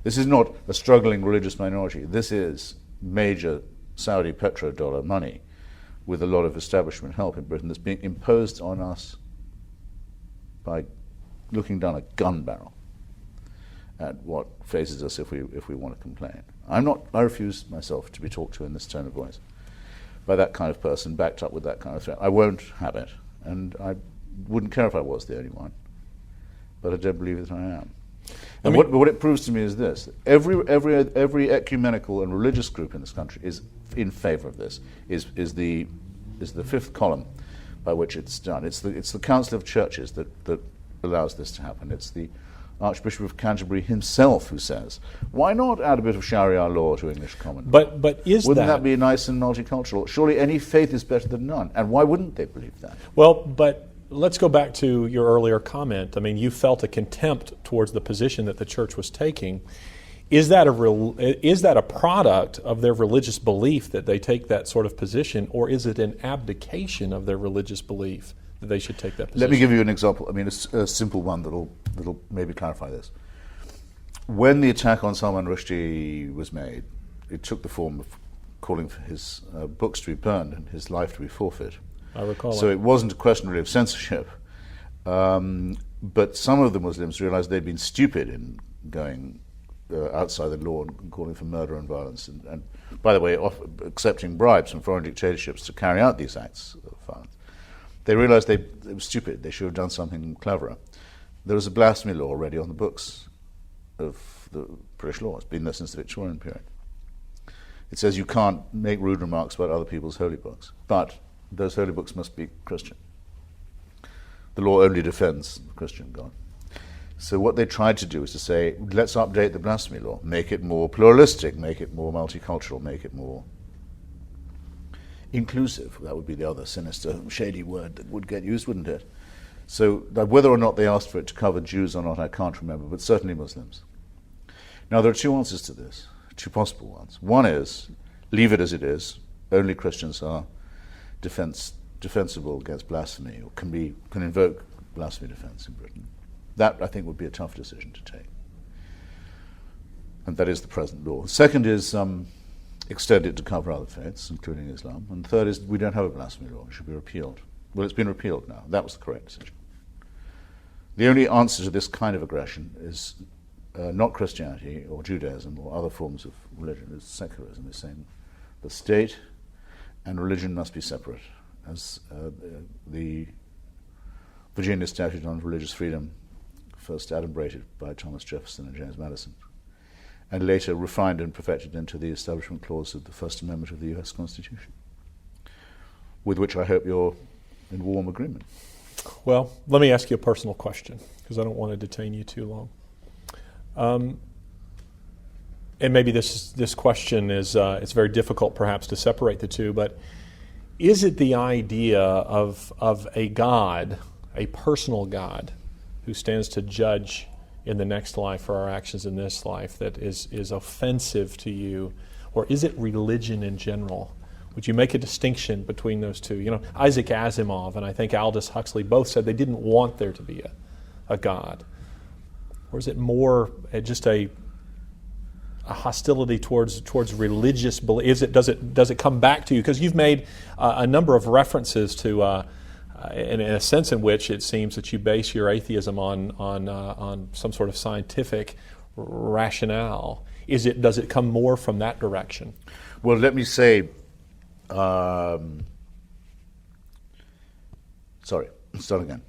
This is not a struggling religious minority. This is major Saudi petrodollar money with a lot of establishment help in Britain that's being imposed on us by looking down a gun barrel at what faces us if we want to complain. I refuse myself to be talked to in this tone of voice by that kind of person, backed up with that kind of threat. I won't have it, and I wouldn't care if I was the only one, but I don't believe that I am. And what it proves to me is this: every ecumenical and religious group in this country is in favour of this. Is the fifth column by which it's done. It's the Council of Churches that allows this to happen. It's the Archbishop of Canterbury himself who says, "Why not add a bit of Sharia law to English common law?" But wouldn't that be nice and multicultural? Surely any faith is better than none. And why wouldn't they believe that? Well, but let's go back to your earlier comment. I mean, you felt a contempt towards the position that the church was taking. Is that a product of their religious belief that they take that sort of position, or is it an abdication of their religious belief that they should take that position? Let me give you an example. I mean, a simple one that'll maybe clarify this. When the attack on Salman Rushdie was made, it took the form of calling for his books to be burned and his life to be forfeit. I recall So that. it wasn't a question really of censorship, but some of the Muslims realized they'd been stupid in going outside the law and calling for murder and violence, and by the way, accepting bribes from foreign dictatorships to carry out these acts of violence. They realized they were stupid. They should have done something cleverer. There was a blasphemy law already on the books of the British law. It's been there since the Victorian period. It says you can't make rude remarks about other people's holy books, but those holy books must be Christian. The law only defends the Christian God. So what they tried to do is to say, let's update the blasphemy law, make it more pluralistic, make it more multicultural, make it more inclusive. That would be the other sinister, shady word that would get used, wouldn't it? So whether or not they asked for it to cover Jews or not, I can't remember, but certainly Muslims. Now, there are two answers to this, two possible ones. One is, leave it as it is. Only Christians are defensible against blasphemy, or can invoke blasphemy defense in Britain. That, I think, would be a tough decision to take. And that is the present law. Second is extend it to cover other faiths, including Islam. And third is we don't have a blasphemy law. It should be repealed. Well, it's been repealed now. That was the correct decision. The only answer to this kind of aggression is not Christianity or Judaism or other forms of religion. It's secularism. It's saying the state and religion must be separate, as the Virginia Statute on Religious Freedom, first adumbrated by Thomas Jefferson and James Madison, and later refined and perfected into the Establishment Clause of the First Amendment of the U.S. Constitution, with which I hope you're in warm agreement. Well, let me ask you a personal question, because I don't want to detain you too long. And maybe this question is it's very difficult perhaps to separate the two, but is it the idea of a God, a personal God, who stands to judge in the next life for our actions in this life that is offensive to you? Or is it religion in general? Would you make a distinction between those two? You know, Isaac Asimov and I think Aldous Huxley both said they didn't want there to be a God. Or is it more just a hostility towards religious belief? Does it come back to you? Because you've made a number of references to, in a sense in which it seems that you base your atheism on some sort of scientific rationale. Does it come more from that direction? Well, let me say, sorry, start again.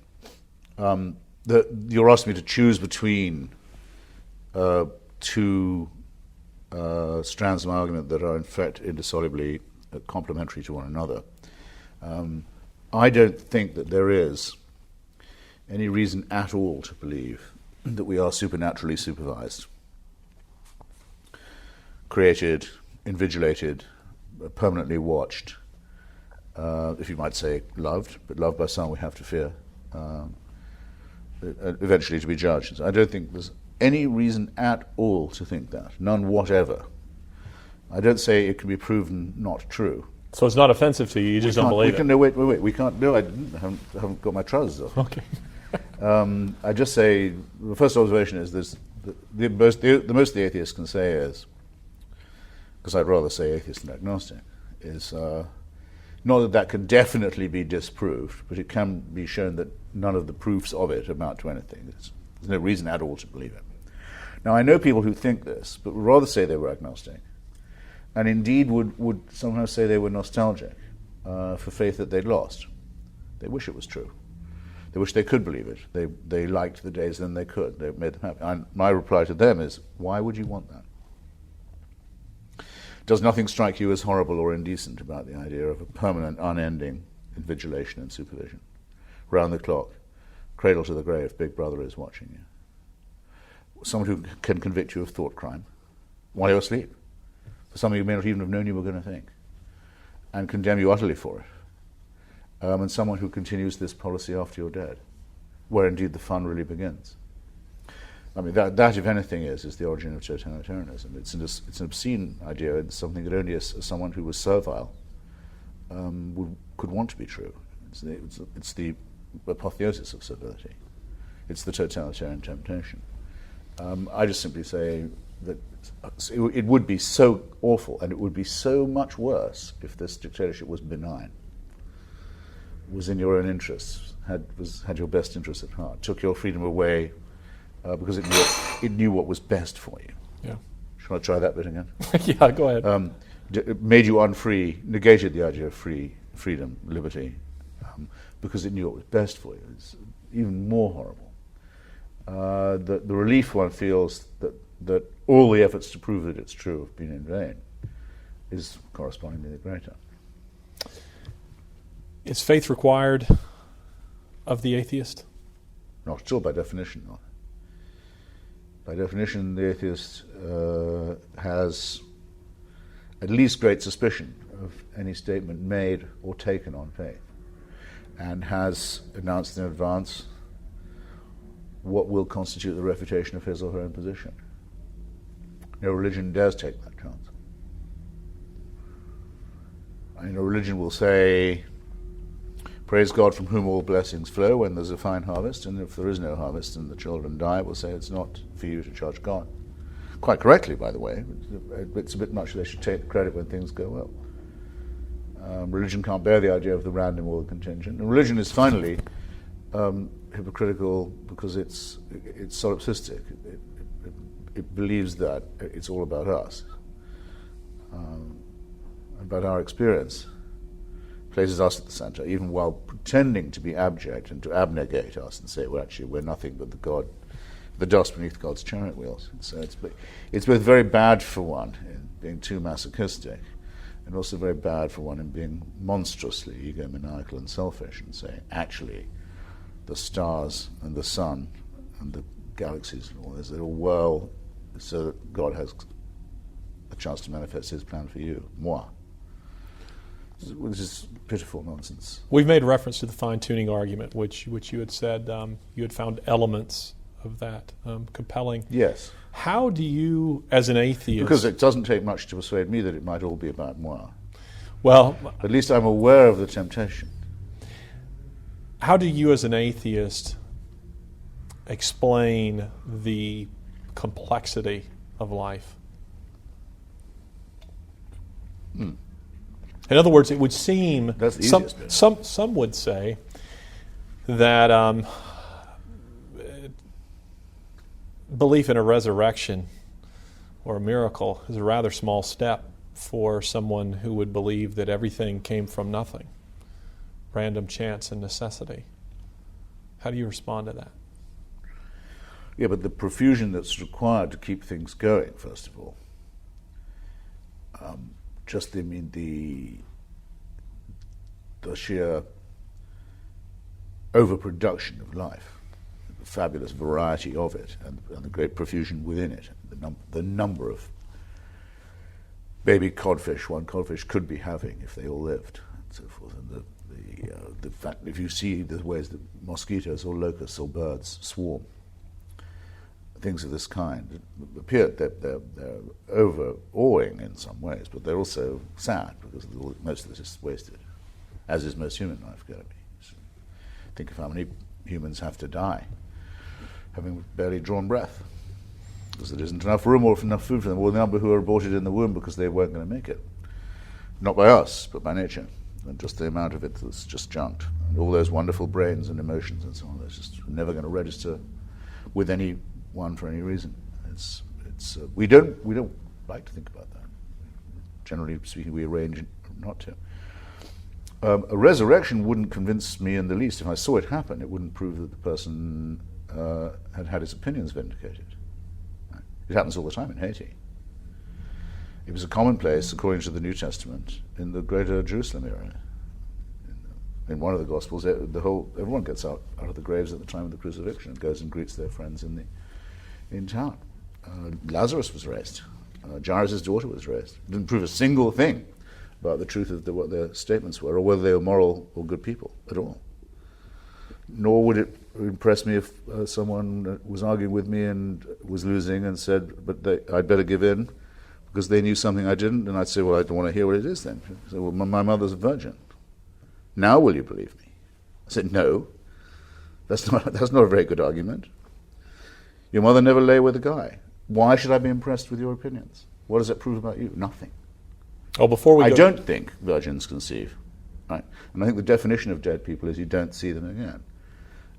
You're asking me to choose between two strands of my argument that are in fact indissolubly complementary to one another. I don't think that there is any reason at all to believe that we are supernaturally supervised, created, invigilated, permanently watched, if you might say loved, but loved by some we have to fear, eventually to be judged. I don't think there's any reason at all to think that, none whatever. I don't say it can be proven not true. So it's not offensive to you, you just don't believe it? No, wait, we can't, no, I haven't got my trousers off. Okay. I just say, the first observation is this, the most the atheist can say is, because I'd rather say atheist than agnostic, is not that can definitely be disproved, but it can be shown that none of the proofs of it amount to anything. There's no reason at all to believe it. Now, I know people who think this, but would rather say they were agnostic, and indeed would sometimes say they were nostalgic for faith that they'd lost. They wish it was true. They wish they could believe it. They liked the days then they could. They made them happy. And my reply to them is, why would you want that? Does nothing strike you as horrible or indecent about the idea of a permanent, unending invigilation and supervision? Round the clock, cradle to the grave, Big Brother is watching you. Someone who can convict you of thought crime while you're asleep, for something you may not even have known you were going to think, and condemn you utterly for it. And someone who continues this policy after you're dead, where indeed the fun really begins. I mean, that if anything, is the origin of totalitarianism. It's an obscene idea. It's something that only someone who was servile could want to be true. It's the apotheosis of servility. It's the totalitarian temptation. I just simply say that it would be so awful, and it would be so much worse if this dictatorship was benign, was in your own interests, had your best interests at heart, took your freedom away because it knew what was best for you. Yeah. Shall I try that bit again? Yeah, go ahead. It made you unfree, negated the idea of freedom, liberty, because it knew what was best for you. It's even more horrible. The relief one feels that all the efforts to prove that it's true have been in vain is correspondingly greater. Is faith required of the atheist? Not at all, by definition not. By definition, the atheist has at least great suspicion of any statement made or taken on faith, and has announced in advance what will constitute the refutation of his or her own position. No religion dares take that chance. I mean, a religion will say, praise God from whom all blessings flow when there's a fine harvest, and if there is no harvest and the children die, it will say it's not for you to judge God. Quite correctly, by the way. It's a bit much they should take credit when things go well. Religion can't bear the idea of the random or the contingent. And religion is finally hypocritical because it's solipsistic. It believes that it's all about us, about our experience. Places us at the center, even while pretending to be abject and to abnegate us and say, well, actually, we're nothing but the dust beneath God's chariot wheels. So it's both very bad for one in being too masochistic, and also very bad for one in being monstrously egomaniacal and selfish and saying, actually, the stars and the sun and the galaxies and all this, they'll whirl so that God has a chance to manifest his plan for you, moi. Which is pitiful nonsense. We've made reference to the fine-tuning argument, which you had said you had found elements of that compelling. Yes. How do you, as an atheist... Because it doesn't take much to persuade me that it might all be about moi. Well... At least I'm aware of the temptation. How do you, as an atheist, explain the complexity of life? In other words, it would seem some would say that belief in a resurrection or a miracle is a rather small step for someone who would believe that everything came from nothing, random chance and necessity. How do you respond to that? Yeah, but the profusion that's required to keep things going, first of all, the sheer overproduction of life, the fabulous variety of it, and the great profusion within it, the number of baby codfish one codfish could be having if they all lived, and so forth, and the fact if you see the ways that mosquitoes or locusts or birds swarm, things of this kind appear that they're over-awing in some ways, but they're also sad because most of this is wasted, as is most human life going to be. So think of how many humans have to die having barely drawn breath because there isn't enough room or enough food for them, or the number who are aborted in the womb because they weren't going to make it. Not by us, but by nature, and just the amount of it that's just junked. And all those wonderful brains and emotions and so on, that's just never going to register with any one for any reason. We don't like to think about that. Generally speaking, we arrange not to. A resurrection wouldn't convince me in the least. If I saw it happen, it wouldn't prove that the person had had his opinions vindicated. It happens all the time in Haiti. It was a commonplace, according to the New Testament, in the greater Jerusalem area. In one of the Gospels, everyone gets out of the graves at the time of the crucifixion and goes and greets their friends in town. Lazarus was raised. Jairus' daughter was raised. It didn't prove a single thing about the truth of what their statements were, or whether they were moral or good people at all. Nor would it impress me if someone was arguing with me and was losing and said, but I'd better give in because they knew something I didn't, and I'd say, well, I don't want to hear what it is then. So, well, my mother's a virgin. Now will you believe me? I said, no. That's not a very good argument. Your mother never lay with a guy. Why should I be impressed with your opinions? What does that prove about you? Nothing. Oh, I don't think virgins conceive. Right? And I think the definition of dead people is you don't see them again.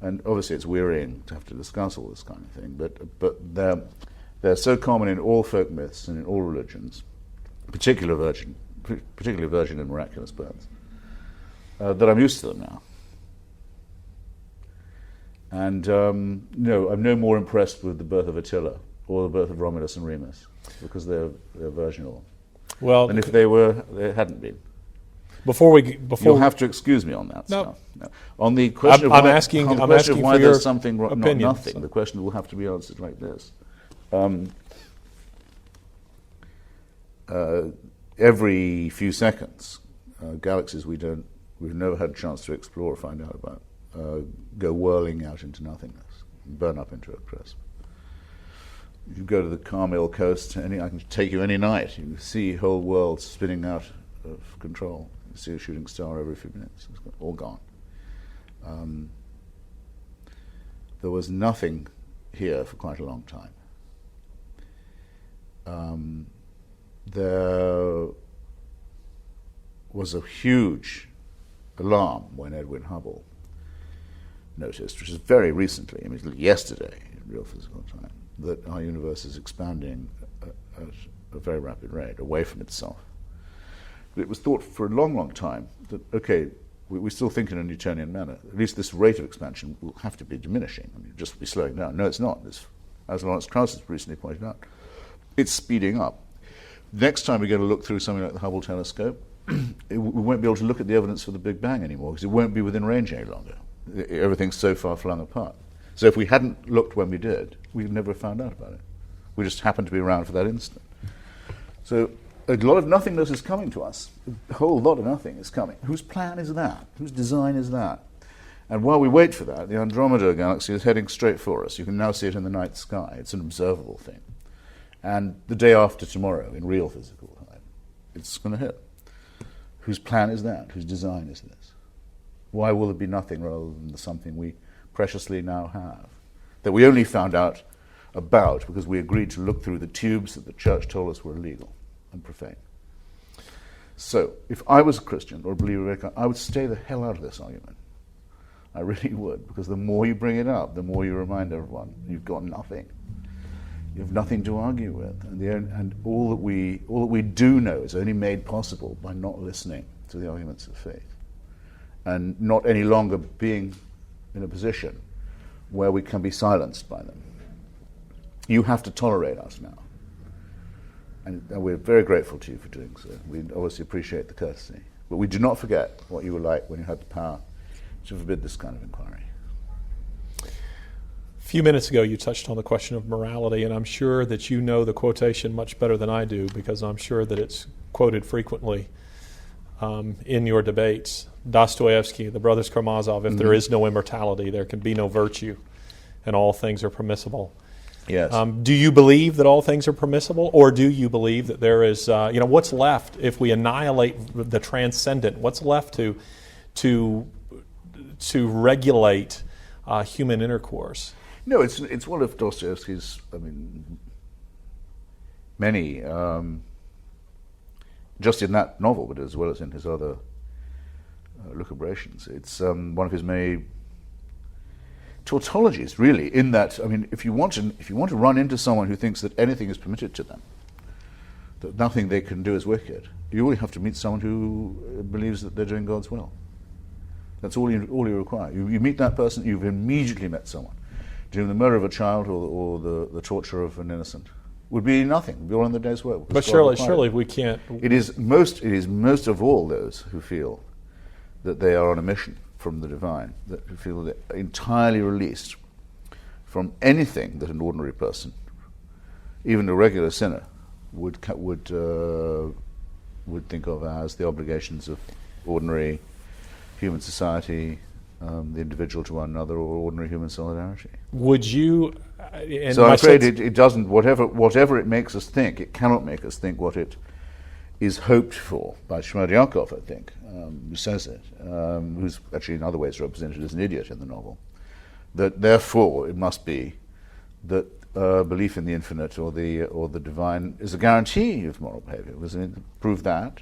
And obviously it's wearying to have to discuss all this kind of thing, but they're so common in all folk myths and in all religions, particularly virgin and miraculous births, that I'm used to them now. And no, I'm no more impressed with the birth of Attila or the birth of Romulus and Remus because they're virginal. Well, and if they hadn't been. You'll have to excuse me on that. No. On the question I'm asking why for there's your something not opinion, nothing, so. the question will have to be answered like this. Every few seconds, galaxies we've never had a chance to explore or find out about, go whirling out into nothingness, and burn up into a crisp. You go to the Carmel coast, I can take you any night. You see whole worlds spinning out of control. You see a shooting star every few minutes. It's all gone. There was nothing here for quite a long time. There was a huge alarm when Edwin Hubble noticed, which is very recently, I mean yesterday in real physical time, that our universe is expanding at a very rapid rate away from itself. But it was thought for a long, long time that, okay, we still think in a Newtonian manner. At least this rate of expansion will have to be diminishing. I mean, just be slowing down. No, it's not. As Lawrence Krauss has recently pointed out, it's speeding up. Next time we're going to look through something like the Hubble telescope, we won't be able to look at the evidence for the Big Bang anymore because it won't be within range any longer. Everything's so far flung apart. So if we hadn't looked when we did, we'd never have found out about it. We just happened to be around for that instant. So a lot of nothingness is coming to us. A whole lot of nothing is coming. Whose plan is that? Whose design is that? And while we wait for that, the Andromeda galaxy is heading straight for us. You can now see it in the night sky. It's an observable thing. And the day after tomorrow, in real physical time, it's going to hit. Whose plan is that? Whose design is this? Why will it be nothing rather than something we preciously now have, that we only found out about because we agreed to look through the tubes that the church told us were illegal and profane? So, if I was a Christian or a believer, I would stay the hell out of this argument. I really would, because the more you bring it up, the more you remind everyone you've got nothing. You have nothing to argue with, and all that we do know is only made possible by not listening to the arguments of faith, and not any longer being in a position where we can be silenced by them. You have to tolerate us now, and we're very grateful to you for doing so. We obviously appreciate the courtesy, but we do not forget what you were like when you had the power to forbid this kind of inquiry. A few minutes ago, you touched on the question of morality, and I'm sure that you know the quotation much better than I do, because I'm sure that it's quoted frequently in your debates. Dostoevsky, the Brothers Karamazov, if there is no immortality, there can be no virtue, and all things are permissible. Yes. Do you believe that all things are permissible, or do you believe that there is, what's left if we annihilate the transcendent? What's left to regulate human intercourse? No, it's one of Dostoevsky's, many, just in that novel, but as well as in his other lucubrations. It's one of his many tautologies, really, in that, if you want to run into someone who thinks that anything is permitted to them, that nothing they can do is wicked, you only have to meet someone who believes that they're doing God's will. That's all you require. You meet that person, you've immediately met someone. Doing the murder of a child or the torture of an innocent would be nothing. It would be all in the day's work. But surely we can't. It is most of all those who feel that they are on a mission from the divine, that who feel that they're entirely released from anything that an ordinary person, even a regular sinner, would think of as the obligations of ordinary human society, the individual to one another, or ordinary human solidarity. Would you? So I'm afraid it doesn't. Whatever it makes us think, it cannot make us think what it is hoped for by Shmerdyakov, I think, who says it, who's actually in other ways represented as an idiot in the novel. That therefore it must be that belief in the infinite or the divine is a guarantee of moral behavior. To prove that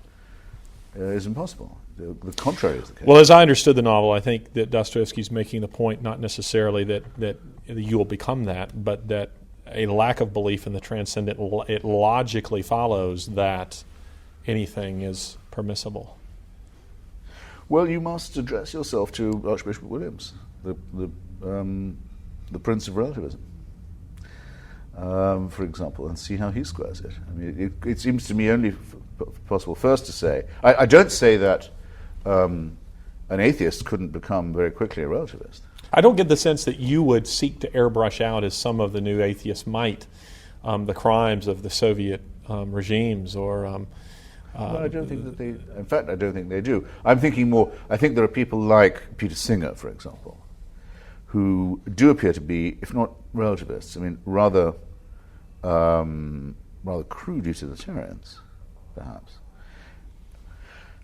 is impossible. The contrary is the case. Well, as I understood the novel, I think that Dostoevsky's making the point not necessarily that you will become that, but that a lack of belief in the transcendent, it logically follows that anything is permissible. Well, you must address yourself to Archbishop Williams, the Prince of Relativism, for example, and see how he squares it. It seems to me only possible first to say, I don't say that an atheist couldn't become very quickly a relativist. I don't get the sense that you would seek to airbrush out, as some of the new atheists might, the crimes of the Soviet regimes or Well, I don't think that they. In fact, I don't think they do. I'm thinking more. I think there are people like Peter Singer, for example, who do appear to be, if not relativists, I mean, rather crude utilitarians, perhaps.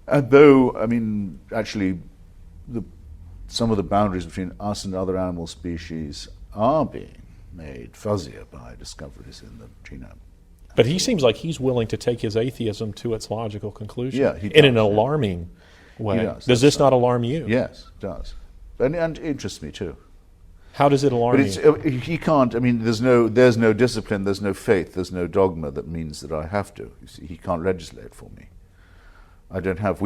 And though, I mean, actually, some of the boundaries between us and other animal species are being made fuzzier by discoveries in the genome. But he seems like he's willing to take his atheism to its logical conclusion. Yeah, he in an does, alarming way. He does. Does this not alarm you? Yes, it does. And it interests me too. How does it alarm But you? he can't. I mean, there's no discipline, there's no faith, there's no dogma that means that I have to. You see, he can't legislate for me. We don't have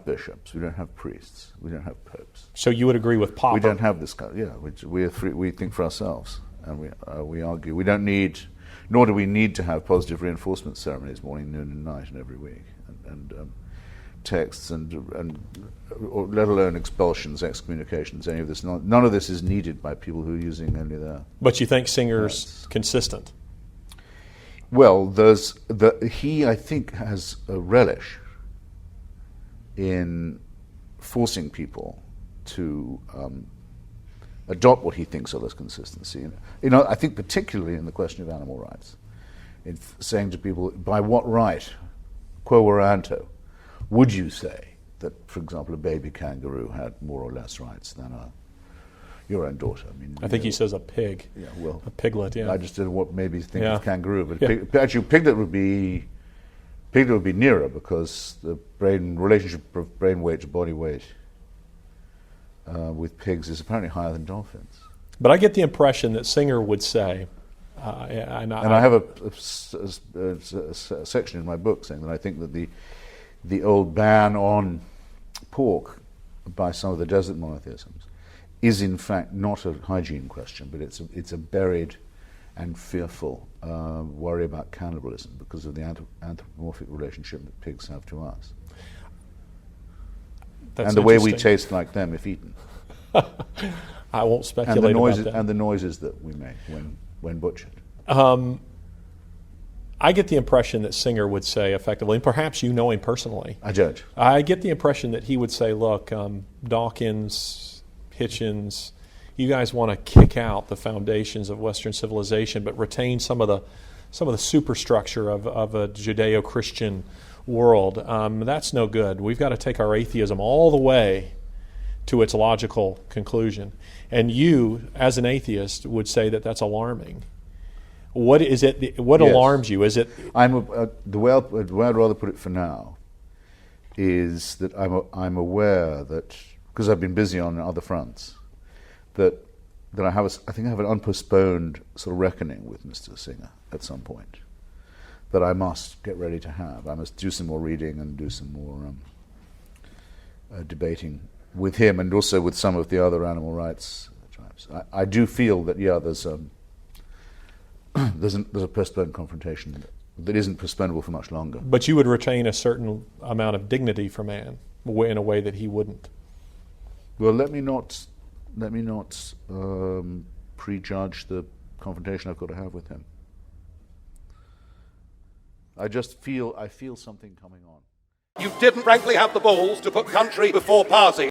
bishops, we don't have priests, we don't have popes. So you would agree with Popper? We don't have this kind. Yeah, we are free. We think for ourselves, and we argue. We don't need, nor do we need to have positive reinforcement ceremonies morning, noon, and night, and every week, and texts, or let alone expulsions, excommunications, any of this. None of this is needed by people who are using only their. But you think Singer's consistent? Well, he, I think, has a relish in forcing people to adopt what he thinks are this consistency. You know, I think particularly in the question of animal rights, in saying to people, by what right, quo warranto, would you say that, for example, a baby kangaroo had more or less rights than your own daughter? I mean, I think he says a pig. Yeah, well, a piglet. Yeah. I just didn't what maybe think Yeah. of kangaroo, but Yeah. actually, piglet would be nearer because the relationship of brain weight to body weight with pigs is apparently higher than dolphins. But I get the impression that Singer would say, and I have a section in my book saying that I think that the old ban on pork by some of the desert monotheisms is in fact not a hygiene question, but it's a buried and fearful worry about cannibalism because of the anthropomorphic relationship that pigs have to us. That's and the way we interesting. taste like them if eaten. I won't speculate about that. And the noises that we make when butchered. I get the impression that Singer would say effectively, and perhaps you know him personally. I don't. I get the impression that he would say, look, Dawkins, Hitchens, you guys want to kick out the foundations of Western civilization, but retain some of the superstructure of a Judeo-Christian world. That's no good. We've got to take our atheism all the way to its logical conclusion. And you, as an atheist, would say that that's alarming. What is it? What Yes. alarms you? Is it? The way I'd rather put it for now is that I'm aware that, because I've been busy on other fronts, that I think I have an unpostponed sort of reckoning with Mr. Singer at some point that I must get ready to have. I must do some more reading and do some more debating with him and also with some of the other animal rights tribes. I do feel that there's a postponed confrontation that isn't postponable for much longer. But you would retain a certain amount of dignity for man in a way that he wouldn't. Well, let me not prejudge the confrontation I've got to have with him. I feel something coming on. You didn't frankly have the balls to put country before party.